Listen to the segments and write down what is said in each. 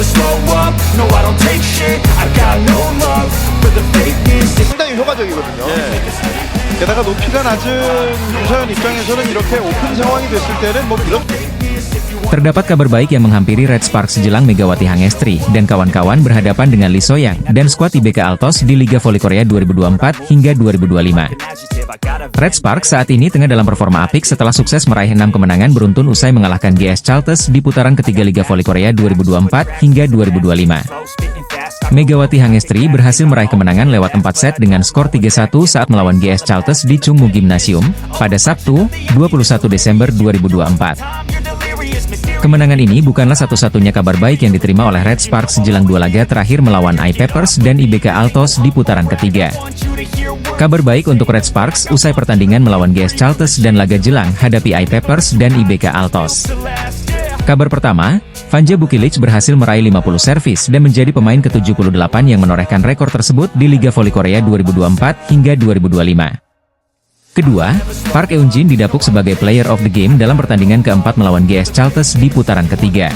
never slow up, no I don't take shit, I got no love for the fakeness. 상당히 효과적이거든요. 게다가 높이가 낮은 유서연 입장에서는 이렇게 오픈 상황이 됐을 때는 뭐 이런 Terdapat kabar baik yang menghampiri Red Sparks jelang Megawati Hangestri dan kawan-kawan berhadapan dengan Lee Soyang dan skuad IBK Altos di Liga Voli Korea 2024 hingga 2025. Red Sparks saat ini tengah dalam performa apik setelah sukses meraih 6 kemenangan beruntun usai mengalahkan GS Chalters di putaran ketiga Liga Voli Korea 2024 hingga 2025. Megawati Hangestri berhasil meraih kemenangan lewat 4 set dengan skor 3-1 saat melawan GS Chalters di Chungmu Gymnasium pada Sabtu, 21 Desember 2024. Kemenangan ini bukanlah satu-satunya kabar baik yang diterima oleh Red Sparks jelang dua laga terakhir melawan I-Peppers dan IBK Altos di putaran ketiga. Kabar baik untuk Red Sparks usai pertandingan melawan GS Chalters dan laga jelang hadapi I-Peppers dan IBK Altos. Kabar pertama, Vanja Bukilic berhasil meraih 50 servis dan menjadi pemain ke-78 yang menorehkan rekor tersebut di Liga Voli Korea 2024 hingga 2025. Kedua, Park Eun-jin didapuk sebagai Player of the Game dalam pertandingan keempat melawan GS Chalters di putaran ketiga.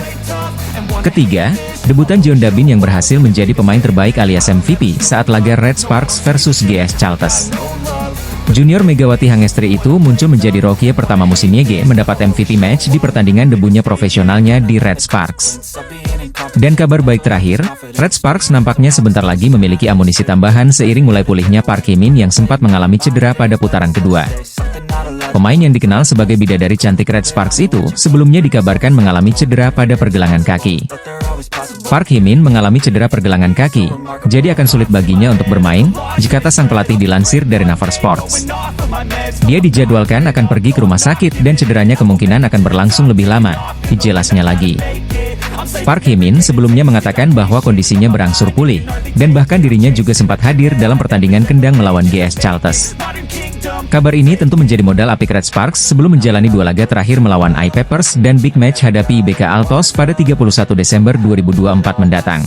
Ketiga, debutan Jeon Da-bin yang berhasil menjadi pemain terbaik alias MVP saat laga Red Sparks versus GS Chalters. Junior Megawati Hangestri itu muncul menjadi rookie pertama musim YG mendapat MVP match di pertandingan debunya profesionalnya di Red Sparks. Dan kabar baik terakhir, Red Sparks nampaknya sebentar lagi memiliki amunisi tambahan seiring mulai pulihnya Park Hye-min yang sempat mengalami cedera pada putaran kedua. Pemain yang dikenal sebagai bidadari cantik Red Sparks itu sebelumnya dikabarkan mengalami cedera pada pergelangan kaki. Park Hye-min mengalami cedera pergelangan kaki, jadi akan sulit baginya untuk bermain, jika sang pelatih dilansir dari Naver Sports. Dia dijadwalkan akan pergi ke rumah sakit dan cederanya kemungkinan akan berlangsung lebih lama, jelasnya lagi. Park Hye-min sebelumnya mengatakan bahwa kondisinya berangsur pulih, dan bahkan dirinya juga sempat hadir dalam pertandingan kendang melawan GS Chalters. Kabar ini tentu menjadi modal apik Red Sparks sebelum menjalani dua laga terakhir melawan I-Peppers dan big match hadapi IBK Altos pada 31 Desember 2024 mendatang.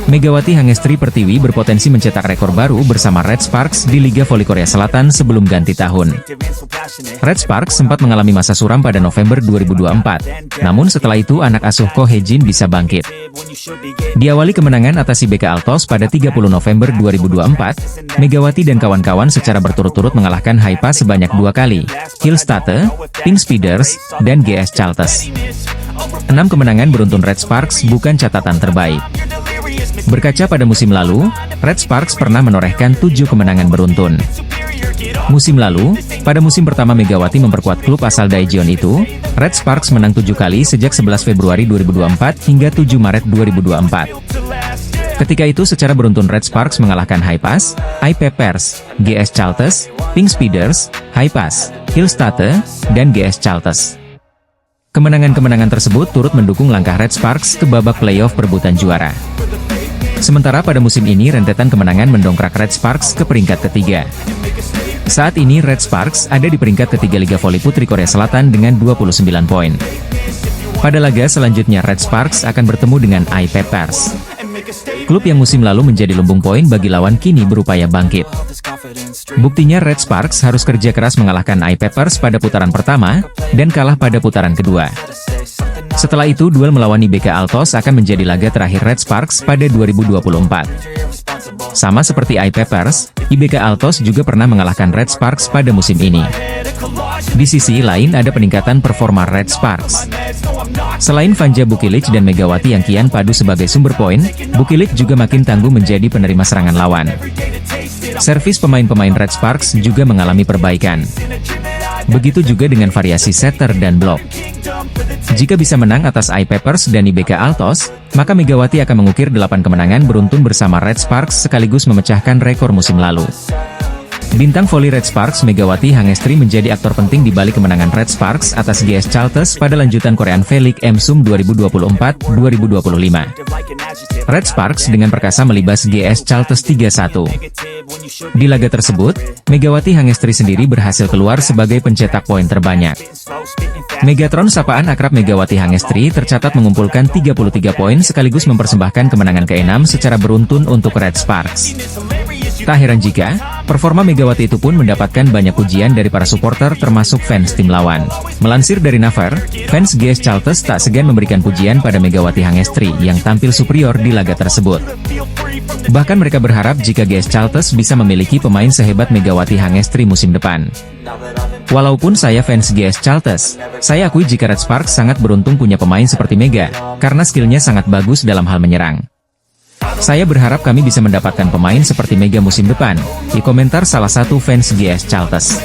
Megawati Hangestri Pertiwi berpotensi mencetak rekor baru bersama Red Sparks di Liga Voli Korea Selatan sebelum ganti tahun. Red Sparks sempat mengalami masa suram pada November 2024, namun setelah itu anak asuh Ko Hye-jin bisa bangkit. Diawali kemenangan atas IBK Altos pada 30 November 2024, Megawati dan kawan-kawan secara berturut-turut mengalahkan Haipa sebanyak 2 kali, Hillstate, Pink Speeders, dan GS Chalters. 6 kemenangan beruntun Red Sparks bukan catatan terbaik. Berkaca pada musim lalu, Red Sparks pernah menorehkan 7 kemenangan beruntun. Musim lalu, pada musim pertama Megawati memperkuat klub asal Daejeon itu, Red Sparks menang 7 kali sejak 11 Februari 2024 hingga 7 Maret 2024. Ketika itu secara beruntun Red Sparks mengalahkan Haipas, I-Peppers, GS Chalters, Pink Speeders, Haipas, Hillstate, dan GS Chalters. Kemenangan-kemenangan tersebut turut mendukung langkah Red Sparks ke babak playoff perebutan juara. Sementara pada musim ini rentetan kemenangan mendongkrak Red Sparks ke peringkat ketiga. Saat ini Red Sparks ada di peringkat ketiga Liga Voli Putri Korea Selatan dengan 29 poin. Pada laga selanjutnya Red Sparks akan bertemu dengan I-Peppers. Klub yang musim lalu menjadi lumbung poin bagi lawan kini berupaya bangkit. Buktinya Red Sparks harus kerja keras mengalahkan I-Peppers pada putaran pertama, dan kalah pada putaran kedua. Setelah itu duel melawan IBK Altos akan menjadi laga terakhir Red Sparks pada 2024. Sama seperti I-Peppers, IBK Altos juga pernah mengalahkan Red Sparks pada musim ini. Di sisi lain ada peningkatan performa Red Sparks. Selain Vanja Bukilic dan Megawati yang kian padu sebagai sumber poin, Bukilic juga makin tangguh menjadi penerima serangan lawan. Servis pemain-pemain Red Sparks juga mengalami perbaikan. Begitu juga dengan variasi setter dan blok. Jika bisa menang atas I-Peppers dan IBK Altos, maka Megawati akan mengukir 8 kemenangan beruntun bersama Red Sparks sekaligus memecahkan rekor musim lalu. Bintang voli Red Sparks Megawati Hangestri menjadi aktor penting di balik kemenangan Red Sparks atas GS Chalters pada lanjutan Korean V-League M-Sum 2024-2025. Red Sparks dengan perkasa melibas GS Chalters 3-1. Di laga tersebut, Megawati Hangestri sendiri berhasil keluar sebagai pencetak poin terbanyak. Megatron sapaan akrab Megawati Hangestri tercatat mengumpulkan 33 poin sekaligus mempersembahkan kemenangan ke-6 secara beruntun untuk Red Sparks. Tak heran jika Performa Megawati itu pun mendapatkan banyak pujian dari para supporter termasuk fans tim lawan. Melansir dari Naver, fans GS Chalters tak segan memberikan pujian pada Megawati Hangestri yang tampil superior di laga tersebut. Bahkan mereka berharap jika GS Chalters bisa memiliki pemain sehebat Megawati Hangestri musim depan. Walaupun saya fans GS Chalters, saya akui jika Red Sparks sangat beruntung punya pemain seperti Mega, karena skillnya sangat bagus dalam hal menyerang. Saya berharap kami bisa mendapatkan pemain seperti Mega musim depan, di komentar salah satu fans GS Chalters.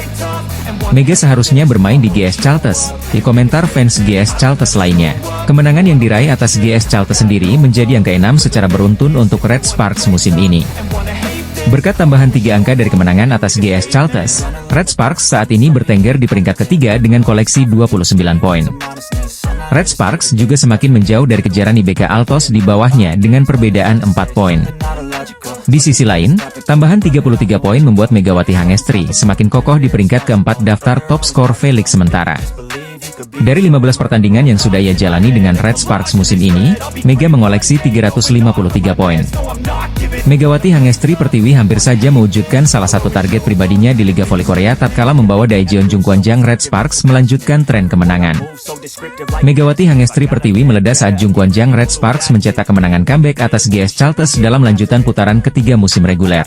Mega seharusnya bermain di GS Chalters, di komentar fans GS Chalters lainnya. Kemenangan yang diraih atas GS Chalters sendiri menjadi yang ke-6 secara beruntun untuk Red Sparks musim ini. Berkat tambahan 3 angka dari kemenangan atas GS Chalters, Red Sparks saat ini bertengger di peringkat ketiga dengan koleksi 29 poin. Red Sparks juga semakin menjauh dari kejaran IBK Altos di bawahnya dengan perbedaan 4 poin. Di sisi lain, tambahan 33 poin membuat Megawati Hangestri semakin kokoh di peringkat keempat daftar top skor V-League sementara. Dari 15 pertandingan yang sudah ia jalani dengan Red Sparks musim ini, Mega mengoleksi 353 poin. Megawati Hangestri Pertiwi hampir saja mewujudkan salah satu target pribadinya di Liga Voli Korea tatkala membawa Daejeon Jungkwanjang Red Sparks melanjutkan tren kemenangan. Megawati Hangestri Pertiwi meledak saat Jungkwanjang Red Sparks mencetak kemenangan comeback atas GS Chalters dalam lanjutan putaran ketiga musim reguler.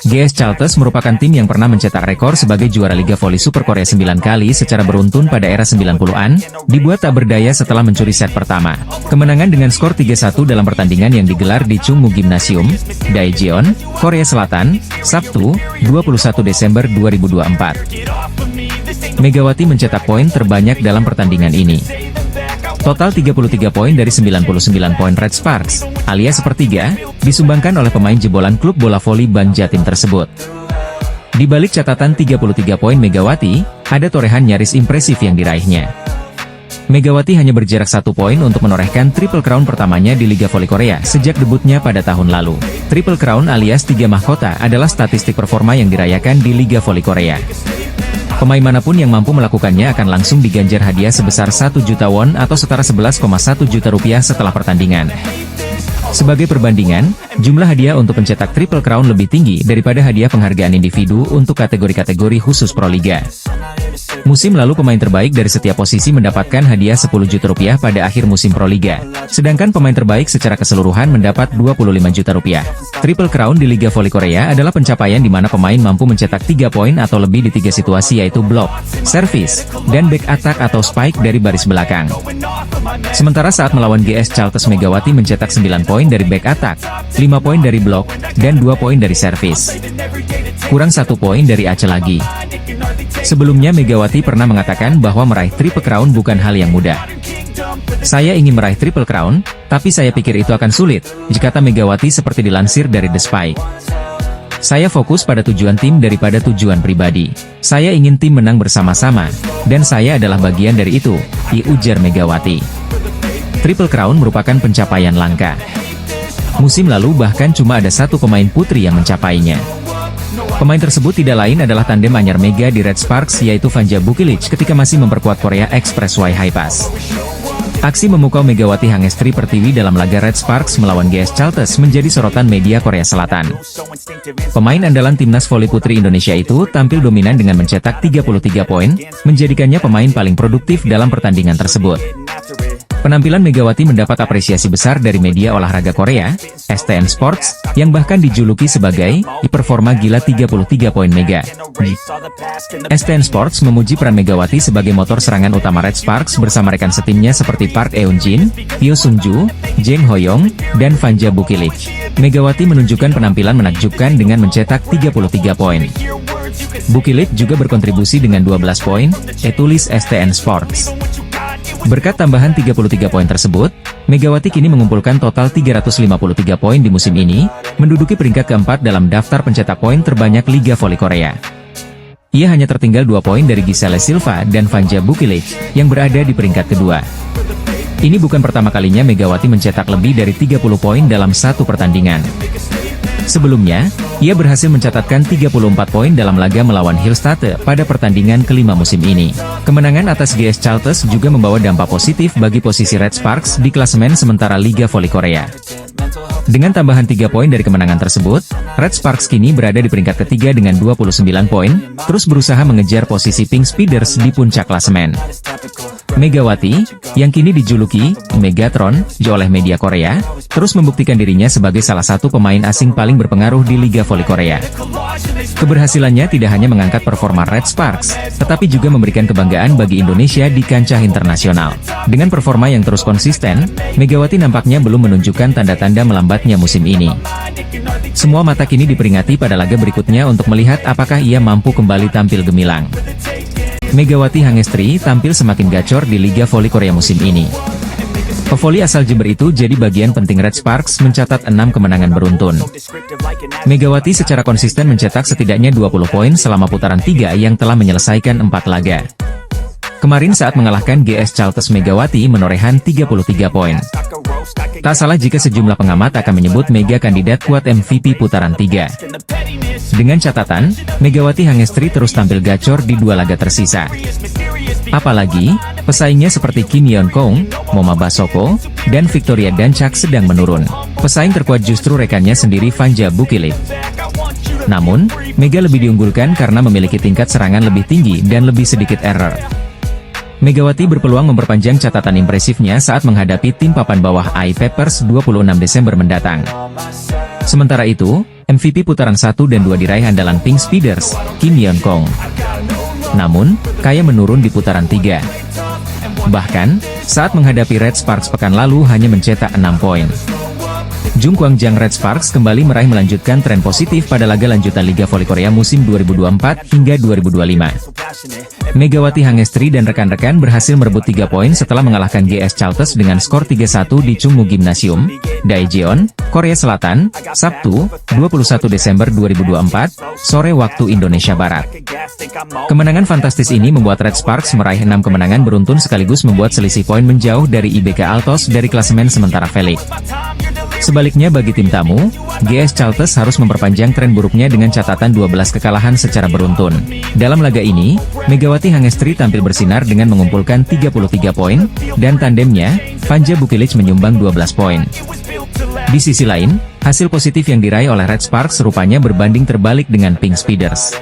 GS Chalters merupakan tim yang pernah mencetak rekor sebagai juara Liga Voli Super Korea 9 kali secara beruntun pada era 90-an, dibuat tak berdaya setelah mencuri set pertama. Kemenangan dengan skor 3-1 dalam pertandingan yang digelar di Chungmu Gymnasium, Daejeon, Korea Selatan, Sabtu, 21 Desember 2024. Megawati mencetak poin terbanyak dalam pertandingan ini. Total 33 poin dari 99 poin Red Sparks, alias sepertiga, disumbangkan oleh pemain jebolan klub bola voli Ban Jatim tersebut. Di balik catatan 33 poin Megawati, ada torehan nyaris impresif yang diraihnya. Megawati hanya berjarak 1 poin untuk menorehkan Triple Crown pertamanya di Liga Voli Korea sejak debutnya pada tahun lalu. Triple Crown alias 3 mahkota adalah statistik performa yang dirayakan di Liga Voli Korea. Pemain manapun yang mampu melakukannya akan langsung diganjar hadiah sebesar 1 juta won atau setara 11,1 juta rupiah setelah pertandingan. Sebagai perbandingan, jumlah hadiah untuk pencetak Triple Crown lebih tinggi daripada hadiah penghargaan individu untuk kategori-kategori khusus Proliga. Musim lalu pemain terbaik dari setiap posisi mendapatkan hadiah 10 juta rupiah pada akhir musim Proliga, sedangkan pemain terbaik secara keseluruhan mendapat 25 juta rupiah. Triple Crown di Liga Voli Korea adalah pencapaian di mana pemain mampu mencetak 3 poin atau lebih di 3 situasi yaitu blok, service, dan back attack atau spike dari baris belakang. Sementara saat melawan GS Chalters Megawati mencetak 9 poin dari back attack, 5 poin dari blok, dan 2 poin dari service. Kurang 1 poin dari Aceh lagi. Sebelumnya Megawati pernah mengatakan bahwa meraih Triple Crown bukan hal yang mudah. Saya ingin meraih Triple Crown, tapi saya pikir itu akan sulit, kata Megawati seperti dilansir dari The Spike. Saya fokus pada tujuan tim daripada tujuan pribadi. Saya ingin tim menang bersama-sama, dan saya adalah bagian dari itu, ujar Megawati. Triple Crown merupakan pencapaian langka. Musim lalu bahkan cuma ada 1 pemain putri yang mencapainya. Pemain tersebut tidak lain adalah tandem anyar Mega di Red Sparks yaitu Vanja Bukilic ketika masih memperkuat Korea Expressway High Pass. Aksi memukau Megawati Hangestri Pertiwi dalam laga Red Sparks melawan GS Chalters menjadi sorotan media Korea Selatan. Pemain andalan timnas voli putri Indonesia itu tampil dominan dengan mencetak 33 poin, menjadikannya pemain paling produktif dalam pertandingan tersebut. Penampilan Megawati mendapat apresiasi besar dari media olahraga Korea, STN Sports, yang bahkan dijuluki sebagai performa gila 33 poin Mega. STN Sports memuji peran Megawati sebagai motor serangan utama Red Sparks bersama rekan setimnya seperti Park Eun-jin, Hyo Sung-ju, Jang Ho-young, dan Vanja Bukilic. Megawati menunjukkan penampilan menakjubkan dengan mencetak 33 poin. Bukilic juga berkontribusi dengan 12 poin, tulis STN Sports. Berkat tambahan 33 poin tersebut, Megawati kini mengumpulkan total 353 poin di musim ini, menduduki peringkat keempat dalam daftar pencetak poin terbanyak Liga Voli Korea. Ia hanya tertinggal 2 poin dari Giselle Silva dan Vanja Bukilic, yang berada di peringkat kedua. Ini bukan pertama kalinya Megawati mencetak lebih dari 30 poin dalam satu pertandingan. Sebelumnya, ia berhasil mencatatkan 34 poin dalam laga melawan Hillstate pada pertandingan kelima musim ini. Kemenangan atas GS Chalters juga membawa dampak positif bagi posisi Red Sparks di klasemen sementara Liga Voli Korea. Dengan tambahan 3 poin dari kemenangan tersebut, Red Sparks kini berada di peringkat ketiga dengan 29 poin, terus berusaha mengejar posisi Pink Speeders di puncak klasemen. Megawati, yang kini dijuluki Megatron oleh media Korea, terus membuktikan dirinya sebagai salah satu pemain asing paling berpengaruh di Liga Voli Korea. Keberhasilannya tidak hanya mengangkat performa Red Sparks, tetapi juga memberikan kebanggaan bagi Indonesia di kancah internasional. Dengan performa yang terus konsisten, Megawati nampaknya belum menunjukkan tanda-tanda melambatnya musim ini. Semua mata kini diperingati pada laga berikutnya untuk melihat apakah ia mampu kembali tampil gemilang. Megawati Hangestri tampil semakin gacor di Liga Voli Korea musim ini. Pevoli asal Jember itu jadi bagian penting Red Sparks mencatat 6 kemenangan beruntun. Megawati secara konsisten mencetak setidaknya 20 poin selama putaran 3 yang telah menyelesaikan 4 laga. Kemarin saat mengalahkan GS Chalters, Megawati menorehan 33 poin. Tak salah jika sejumlah pengamat akan menyebut Mega kandidat kuat MVP putaran 3. Dengan catatan, Megawati Hangestri terus tampil gacor di 2 laga tersisa. Apalagi, pesaingnya seperti Kim Yeon Kong, Moma Basoko, dan Victoria Dancak sedang menurun. Pesaing terkuat justru rekannya sendiri Vanja Bukilip. Namun, Mega lebih diunggulkan karena memiliki tingkat serangan lebih tinggi dan lebih sedikit error. Megawati berpeluang memperpanjang catatan impresifnya saat menghadapi tim papan bawah AI Peppers 26 Desember mendatang. Sementara itu, MVP putaran 1 dan 2 diraih andalan Pink Speeders, Kim Yeon Kong. Namun, Kaya menurun di putaran 3. Bahkan, saat menghadapi Red Sparks pekan lalu hanya mencetak 6 poin. Jung Kwangjang Red Sparks kembali meraih melanjutkan tren positif pada laga lanjutan Liga Voli Korea musim 2024 hingga 2025. Megawati Hangestri dan rekan-rekan berhasil merebut 3 poin setelah mengalahkan GS Chalters dengan skor 3-1 di Chungmu Gymnasium, Daejeon, Korea Selatan, Sabtu, 21 Desember 2024, sore waktu Indonesia Barat. Kemenangan fantastis ini membuat Red Sparks meraih 6 kemenangan beruntun sekaligus membuat selisih poin menjauh dari IBK Altos dari klasemen sementara Felix. Sebaliknya bagi tim tamu, GS Chalters harus memperpanjang tren buruknya dengan catatan 12 kekalahan secara beruntun. Dalam laga ini, Megawati Hangestri tampil bersinar dengan mengumpulkan 33 poin, dan tandemnya, Vanja Bukilic menyumbang 12 poin. Di sisi lain, hasil positif yang diraih oleh Red Sparks rupanya berbanding terbalik dengan Pink Speeders.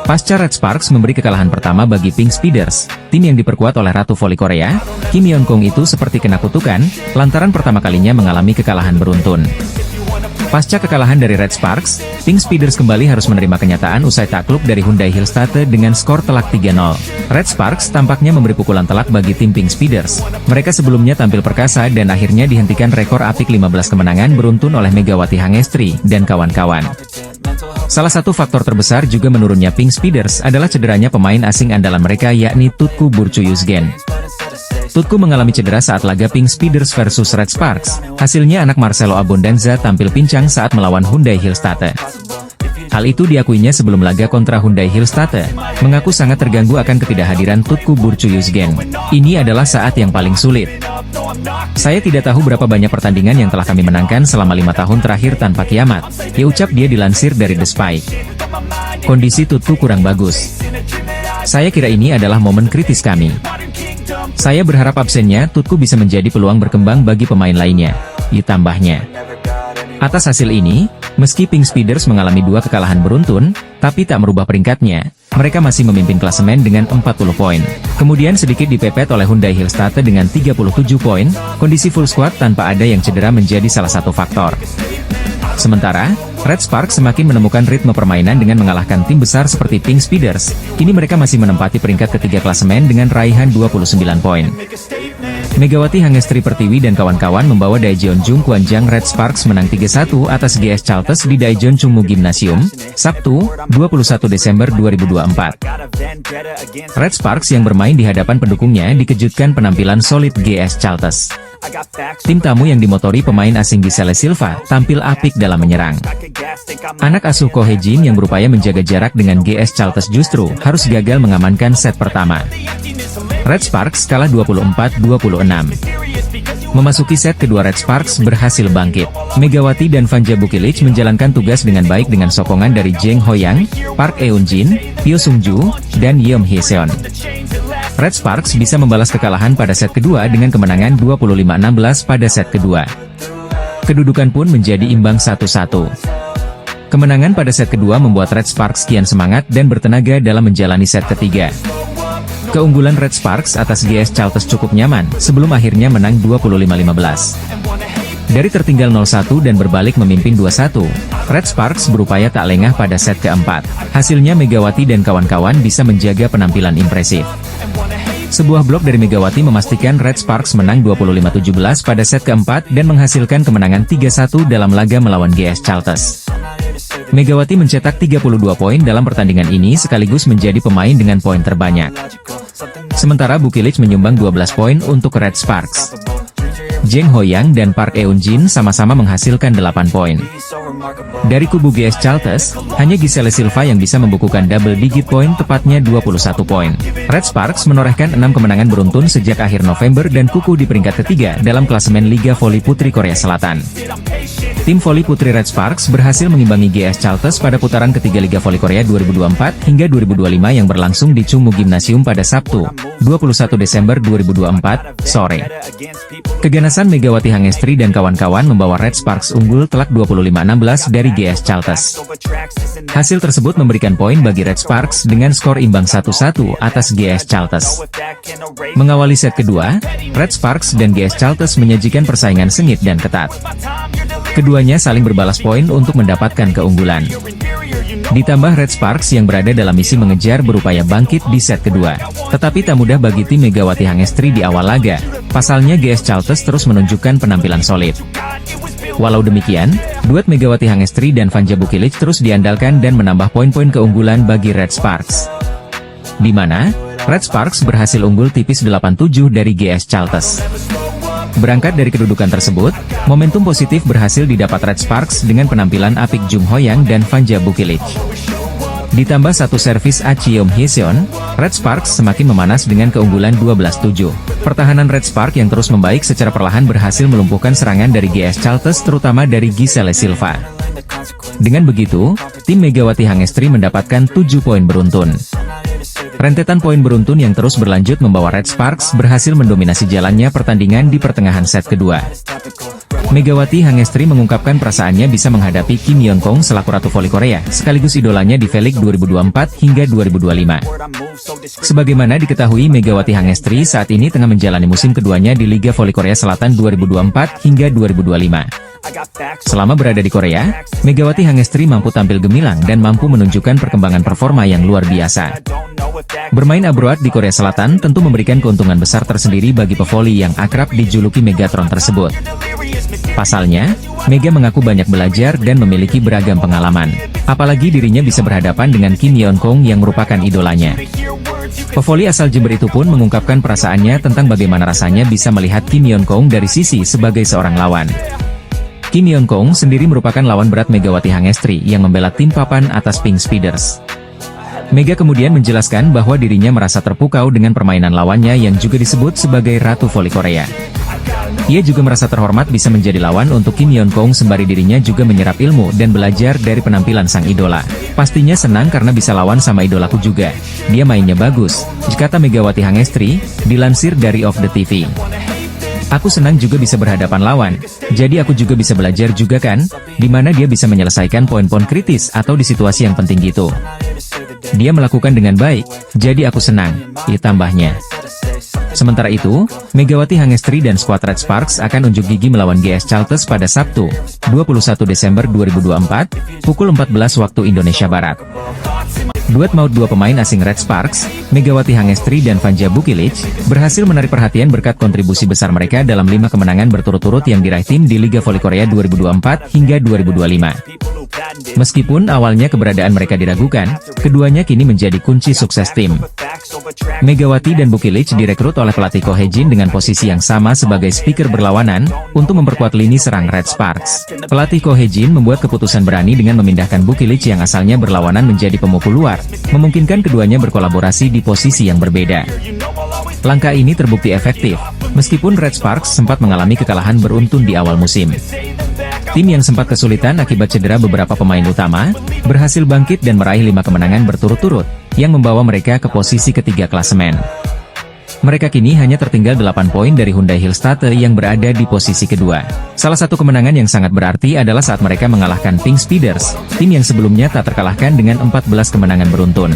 Pasca Red Sparks memberi kekalahan pertama bagi Pink Speeders, tim yang diperkuat oleh Ratu Voli Korea, Kim Yeon Kong itu seperti kena kutukan, lantaran pertama kalinya mengalami kekalahan beruntun. Pasca kekalahan dari Red Sparks, Pink Speeders kembali harus menerima kenyataan usai takluk dari Hyundai Hillstate dengan skor telak 3-0. Red Sparks tampaknya memberi pukulan telak bagi tim Pink Speeders. Mereka sebelumnya tampil perkasa dan akhirnya dihentikan rekor apik 15 kemenangan beruntun oleh Megawati Hangestri dan kawan-kawan. Salah satu faktor terbesar juga menurunnya Pink Speeders adalah cederanya pemain asing andalan mereka yakni Tutku Burcu-Yuzgen. Tutku mengalami cedera saat laga Pink Speeders versus Red Sparks. Hasilnya anak Marcelo Abondanza tampil pincang saat melawan Hyundai Hillstate. Hal itu diakuinya sebelum laga kontra Hyundai Hillstate, mengaku sangat terganggu akan ketidakhadiran Tutku Burcu-Yuzgen. Ini adalah saat yang paling sulit. Saya tidak tahu berapa banyak pertandingan yang telah kami menangkan selama 5 tahun terakhir tanpa kiamat, ya ucap dia dilansir dari The Spike. Kondisi Tutku kurang bagus. Saya kira ini adalah momen kritis kami. Saya berharap absennya Tutku bisa menjadi peluang berkembang bagi pemain lainnya, ditambahnya. Atas hasil ini, meski Pink Speeders mengalami 2 kekalahan beruntun, tapi tak merubah peringkatnya. Mereka masih memimpin klasemen dengan 40 poin. Kemudian sedikit dipepet oleh Hyundai Hillstate dengan 37 poin, kondisi full squad tanpa ada yang cedera menjadi salah satu faktor. Sementara, Red Sparks semakin menemukan ritme permainan dengan mengalahkan tim besar seperti Pink Speeders. Kini mereka masih menempati peringkat ketiga klasemen dengan raihan 29 poin. Megawati Hangestri Pertiwi dan kawan-kawan membawa Daejeon Jung Kwangjang Red Sparks menang 3-1 atas GS Chalters di Daejeon Chungmu Gymnasium, Sabtu, 21 Desember 2024. Red Sparks yang bermain di hadapan pendukungnya dikejutkan penampilan solid GS Chalters. Tim tamu yang dimotori pemain asing Giselle Silva tampil apik dalam menyerang. Anak asuh Ko Hye-jin yang berupaya menjaga jarak dengan GS Chalters justru harus gagal mengamankan set pertama. Red Sparks kalah 24-26. Memasuki set kedua Red Sparks berhasil bangkit. Megawati dan Vanja Bukilic menjalankan tugas dengan baik dengan sokongan dari Jeng Hoyang, Park Eun-jin, Pyo Sung-ju, dan Yeom Hye-seon. Red Sparks bisa membalas kekalahan pada set kedua dengan kemenangan 25-16 pada set kedua. Kedudukan pun menjadi imbang 1-1. Kemenangan pada set kedua membuat Red Sparks kian semangat dan bertenaga dalam menjalani set ketiga. Keunggulan Red Sparks atas GS Chalters cukup nyaman, sebelum akhirnya menang 25-15. Dari tertinggal 0-1 dan berbalik memimpin 2-1, Red Sparks berupaya tak lengah pada set keempat. Hasilnya Megawati dan kawan-kawan bisa menjaga penampilan impresif. Sebuah blok dari Megawati memastikan Red Sparks menang 25-17 pada set keempat dan menghasilkan kemenangan 3-1 dalam laga melawan GS Chalters. Megawati mencetak 32 poin dalam pertandingan ini sekaligus menjadi pemain dengan poin terbanyak. Sementara Bukilic menyumbang 12 poin untuk Red Sparks. Jeng Hoyang dan Park Eun Jin sama-sama menghasilkan 8 poin. Dari kubu GS Chalters, hanya Giselle Silva yang bisa membukukan double digit poin, tepatnya 21 poin. Red Sparks menorehkan 6 kemenangan beruntun sejak akhir November dan kukuh di peringkat ketiga dalam klasemen Liga Voli Putri Korea Selatan. Tim voli putri Red Sparks berhasil mengimbangi GS Chalters pada putaran ketiga Liga Voli Korea 2024 hingga 2025 yang berlangsung di Chungmu Gymnasium pada Sabtu, 21 Desember 2024, sore. Keganasan Megawati Hangestri dan kawan-kawan membawa Red Sparks unggul telak 25-16 dari GS Chalters. Hasil tersebut memberikan poin bagi Red Sparks dengan skor imbang 1-1 atas GS Chalters. Mengawali set kedua, Red Sparks dan GS Chalters menyajikan persaingan sengit dan ketat. Keduanya saling berbalas poin untuk mendapatkan keunggulan. Ditambah Red Sparks yang berada dalam misi mengejar berupaya bangkit di set kedua. Tetapi tak mudah bagi tim Megawati Hangestri di awal laga. Pasalnya GS Chalters terus menunjukkan penampilan solid. Walau demikian, duet Megawati Hangestri dan Vanja Bukilic terus diandalkan dan menambah poin-poin keunggulan bagi Red Sparks. Di mana, Red Sparks berhasil unggul tipis 8-7 dari GS Chalters. Berangkat dari kedudukan tersebut, momentum positif berhasil didapat Red Sparks dengan penampilan apik Jung Hoyang dan Vanja Bukilic. Ditambah satu servis Acheom Hyeseon, Red Sparks semakin memanas dengan keunggulan 12-7. Pertahanan Red Sparks yang terus membaik secara perlahan berhasil melumpuhkan serangan dari GS Chalters terutama dari Giselle Silva. Dengan begitu, tim Megawati Hangestri mendapatkan 7 poin beruntun. Rentetan poin beruntun yang terus berlanjut membawa Red Sparks berhasil mendominasi jalannya pertandingan di pertengahan set kedua. Megawati Hangestri mengungkapkan perasaannya bisa menghadapi Kim Yeon Kong selaku Ratu Voli Korea, sekaligus idolanya di V-League 2024 hingga 2025. Sebagaimana diketahui, Megawati Hangestri saat ini tengah menjalani musim keduanya di Liga Voli Korea Selatan 2024 hingga 2025. Selama berada di Korea, Megawati Hangestri mampu tampil gemilang dan mampu menunjukkan perkembangan performa yang luar biasa. Bermain abroad di Korea Selatan tentu memberikan keuntungan besar tersendiri bagi pevoli yang akrab dijuluki Megatron tersebut. Pasalnya, Mega mengaku banyak belajar dan memiliki beragam pengalaman. Apalagi dirinya bisa berhadapan dengan Kim Yeon Kong yang merupakan idolanya. Pevoli asal Jember itu pun mengungkapkan perasaannya tentang bagaimana rasanya bisa melihat Kim Yeon Kong dari sisi sebagai seorang lawan. Kim Yeon Kong sendiri merupakan lawan berat Megawati Hangestri yang membela tim papan atas Pink Speeders. Mega kemudian menjelaskan bahwa dirinya merasa terpukau dengan permainan lawannya yang juga disebut sebagai Ratu Voli Korea. Ia juga merasa terhormat bisa menjadi lawan untuk Kim Yeon Kong sembari dirinya juga menyerap ilmu dan belajar dari penampilan sang idola. Pastinya senang karena bisa lawan sama idolaku juga. Dia mainnya bagus, kata Megawati Hangestri, dilansir dari Off The TV. Aku senang juga bisa berhadapan lawan, jadi aku juga bisa belajar juga kan, dimana dia bisa menyelesaikan poin-poin kritis atau di situasi yang penting gitu. Dia melakukan dengan baik, jadi aku senang, tambahnya. Sementara itu, Megawati Hangestri dan skuad Red Sparks akan unjuk gigi melawan GS Chalters pada Sabtu, 21 Desember 2024, pukul 14 waktu Indonesia Barat. Duet maut dua pemain asing Red Sparks, Megawati Hangestri dan Vanja Bukilic, berhasil menarik perhatian berkat kontribusi besar mereka dalam 5 kemenangan berturut-turut yang diraih tim di Liga Voli Korea 2024 hingga 2025. Meskipun awalnya keberadaan mereka diragukan, keduanya kini menjadi kunci sukses tim. Megawati dan Bukilic direkrut oleh pelatih Ko Hye-jin dengan posisi yang sama sebagai speaker berlawanan, untuk memperkuat lini serang Red Sparks. Pelatih Ko Hye-jin membuat keputusan berani dengan memindahkan Bukilic yang asalnya berlawanan menjadi pemukul luar, memungkinkan keduanya berkolaborasi di posisi yang berbeda. Langkah ini terbukti efektif, meskipun Red Sparks sempat mengalami kekalahan beruntun di awal musim. Tim yang sempat kesulitan akibat cedera beberapa pemain utama, berhasil bangkit dan meraih 5 kemenangan berturut-turut, yang membawa mereka ke posisi ketiga klasemen. mereka kini hanya tertinggal 8 poin dari Hyundai Hillstate yang berada di posisi kedua. Salah satu kemenangan yang sangat berarti adalah saat mereka mengalahkan Pink Speeders, tim yang sebelumnya tak terkalahkan dengan 14 kemenangan beruntun.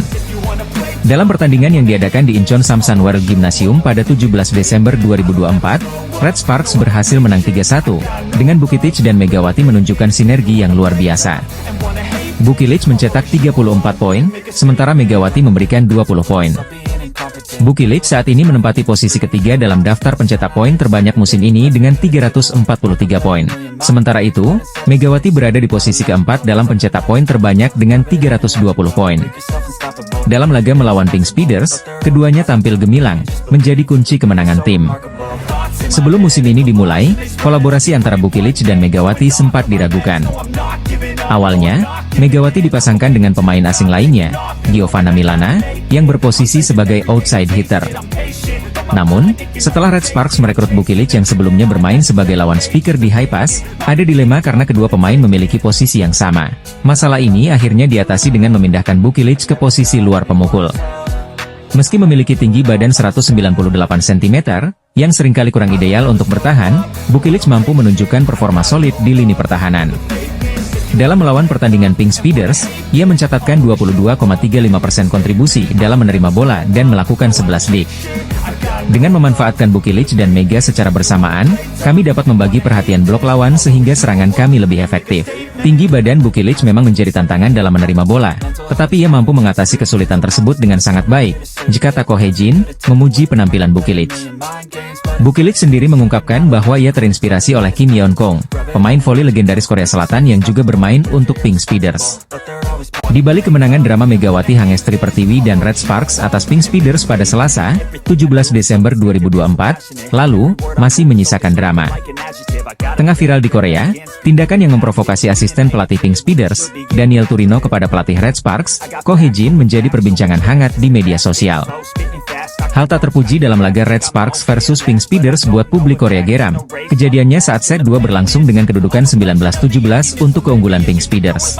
Dalam pertandingan yang diadakan di Incheon Samsan World Gymnasium pada 17 Desember 2024, Red Sparks berhasil menang 3-1, dengan Bukilic dan Megawati menunjukkan sinergi yang luar biasa. Bukilic mencetak 34 poin, sementara Megawati memberikan 20 poin. Bukilic saat ini menempati posisi ketiga dalam daftar pencetak poin terbanyak musim ini dengan 343 poin. Sementara itu, Megawati berada di posisi keempat dalam pencetak poin terbanyak dengan 320 poin. Dalam laga melawan Pink Speeders, keduanya tampil gemilang, menjadi kunci kemenangan tim. Sebelum musim ini dimulai, kolaborasi antara Bukilic dan Megawati sempat diragukan. Awalnya, Megawati dipasangkan dengan pemain asing lainnya, Giovanna Milana, yang berposisi sebagai outside hitter. Namun, setelah Red Sparks merekrut Bukilic yang sebelumnya bermain sebagai lawan speaker di high pass, ada dilema karena kedua pemain memiliki posisi yang sama. Masalah ini akhirnya diatasi dengan memindahkan Bukilic ke posisi luar pemukul. Meski memiliki tinggi badan 198 cm, yang seringkali kurang ideal untuk bertahan, Bukilic mampu menunjukkan performa solid di lini pertahanan. Dalam melawan pertandingan Pink Speeders, ia mencatatkan 22,35% kontribusi dalam menerima bola dan melakukan 11 dik. Dengan memanfaatkan Bukilic dan Mega secara bersamaan, kami dapat membagi perhatian blok lawan sehingga serangan kami lebih efektif. Tinggi badan Bukilic memang menjadi tantangan dalam menerima bola, tetapi ia mampu mengatasi kesulitan tersebut dengan sangat baik, jika Tako Hejin memuji penampilan Bukilic. Bukilic sendiri mengungkapkan bahwa ia terinspirasi oleh Kim Yeon Kong, pemain voli legendaris Korea Selatan yang juga bermain untuk Pink Speeders. Di balik kemenangan drama Megawati Hangestri Pertiwi dan Red Sparks atas Pink Speeders pada Selasa, 17 Desember 2024, lalu, masih menyisakan drama. Tengah viral di Korea, tindakan yang memprovokasi asisten pelatih Pink Speeders, Daniel Turino kepada pelatih Red Sparks, Ko Hejin menjadi perbincangan hangat di media sosial. Hal tak terpuji dalam laga Red Sparks versus Pink Speeders buat publik Korea geram. Kejadiannya saat set 2 berlangsung dengan kedudukan 19-17 untuk keunggulan Pink Speeders.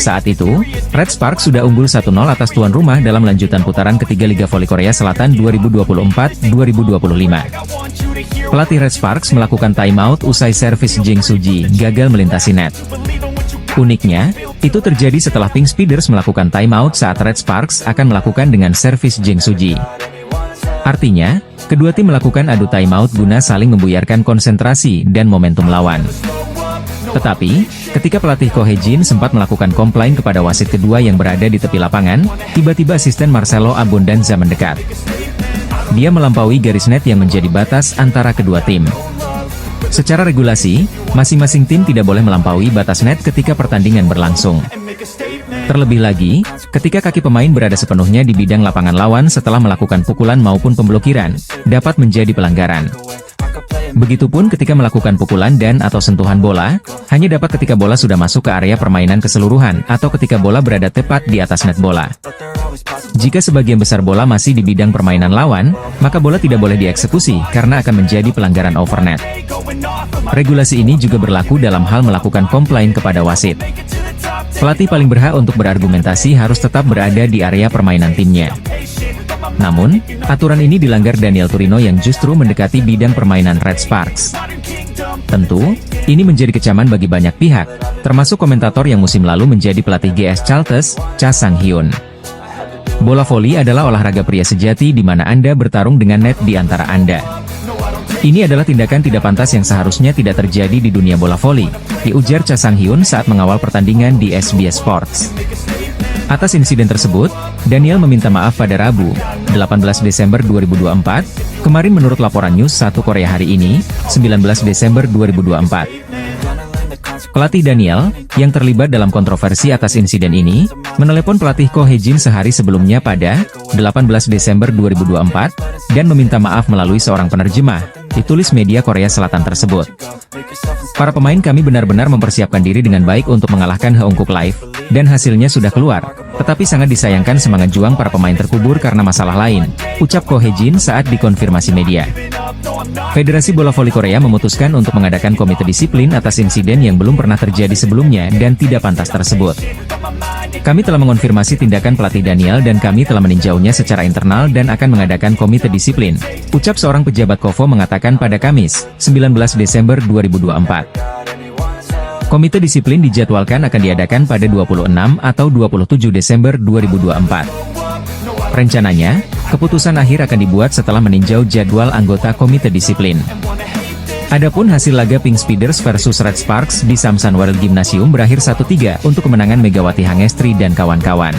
Saat itu, Red Sparks sudah unggul 1-0 atas tuan rumah dalam lanjutan putaran ketiga Liga Voli Korea Selatan 2024-2025. Pelatih Red Sparks melakukan timeout usai servis Jeng Suji gagal melintasi net. Uniknya, itu terjadi setelah Pink Speeders melakukan timeout saat Red Sparks akan melakukan dengan servis Jeng Suji. Artinya, kedua tim melakukan adu timeout guna saling membuyarkan konsentrasi dan momentum lawan. Tetapi, ketika pelatih Ko Hejin sempat melakukan komplain kepada wasit kedua yang berada di tepi lapangan, tiba-tiba asisten Marcelo Abondanza mendekat. Dia melampaui garis net yang menjadi batas antara kedua tim. Secara regulasi, masing-masing tim tidak boleh melampaui batas net ketika pertandingan berlangsung. Terlebih lagi, ketika kaki pemain berada sepenuhnya di bidang lapangan lawan setelah melakukan pukulan maupun pemblokiran, dapat menjadi pelanggaran. Begitupun ketika melakukan pukulan dan atau sentuhan bola, hanya dapat ketika bola sudah masuk ke area permainan keseluruhan atau ketika bola berada tepat di atas net bola. Jika sebagian besar bola masih di bidang permainan lawan, maka bola tidak boleh dieksekusi karena akan menjadi pelanggaran overnet. Regulasi ini juga berlaku dalam hal melakukan komplain kepada wasit. Pelatih paling berhak untuk berargumentasi harus tetap berada di area permainan timnya. Namun, aturan ini dilanggar Daniel Turino yang justru mendekati bidang permainan Red Sparks. Tentu, ini menjadi kecaman bagi banyak pihak, termasuk komentator yang musim lalu menjadi pelatih GS Chalters, Cha Sang-hyun. Bola voli adalah olahraga pria sejati di mana Anda bertarung dengan net di antara Anda. Ini adalah tindakan tidak pantas yang seharusnya tidak terjadi di dunia bola voli, diujar Cha Sang-hyun saat mengawal pertandingan di SBS Sports. Atas insiden tersebut, Daniel meminta maaf pada Rabu, 18 Desember 2024, kemarin menurut laporan News 1 Korea hari ini, 19 Desember 2024. Pelatih Daniel, yang terlibat dalam kontroversi atas insiden ini, menelepon pelatih Ko Hejin sehari sebelumnya pada 18 Desember 2024, dan meminta maaf melalui seorang penerjemah, ditulis media Korea Selatan tersebut. Para pemain kami benar-benar mempersiapkan diri dengan baik untuk mengalahkan Heungkuk Live, dan hasilnya sudah keluar. Tetapi sangat disayangkan semangat juang para pemain terkubur karena masalah lain, ucap Ko Hye-jin saat dikonfirmasi media. Federasi Bola Voli Korea memutuskan untuk mengadakan komite disiplin atas insiden yang belum pernah terjadi sebelumnya dan tidak pantas tersebut. Kami telah mengonfirmasi tindakan pelatih Daniel dan kami telah meninjaunya secara internal dan akan mengadakan komite disiplin, ucap seorang pejabat KOFO mengatakan pada Kamis, 19 Desember 2024. Komite disiplin dijadwalkan akan diadakan pada 26 atau 27 Desember 2024. Rencananya, keputusan akhir akan dibuat setelah meninjau jadwal anggota komite disiplin. Adapun hasil laga Pink Speeders versus Red Sparks di Samsan World Gymnasium berakhir 1-3 untuk kemenangan Megawati Hangestri dan kawan-kawan.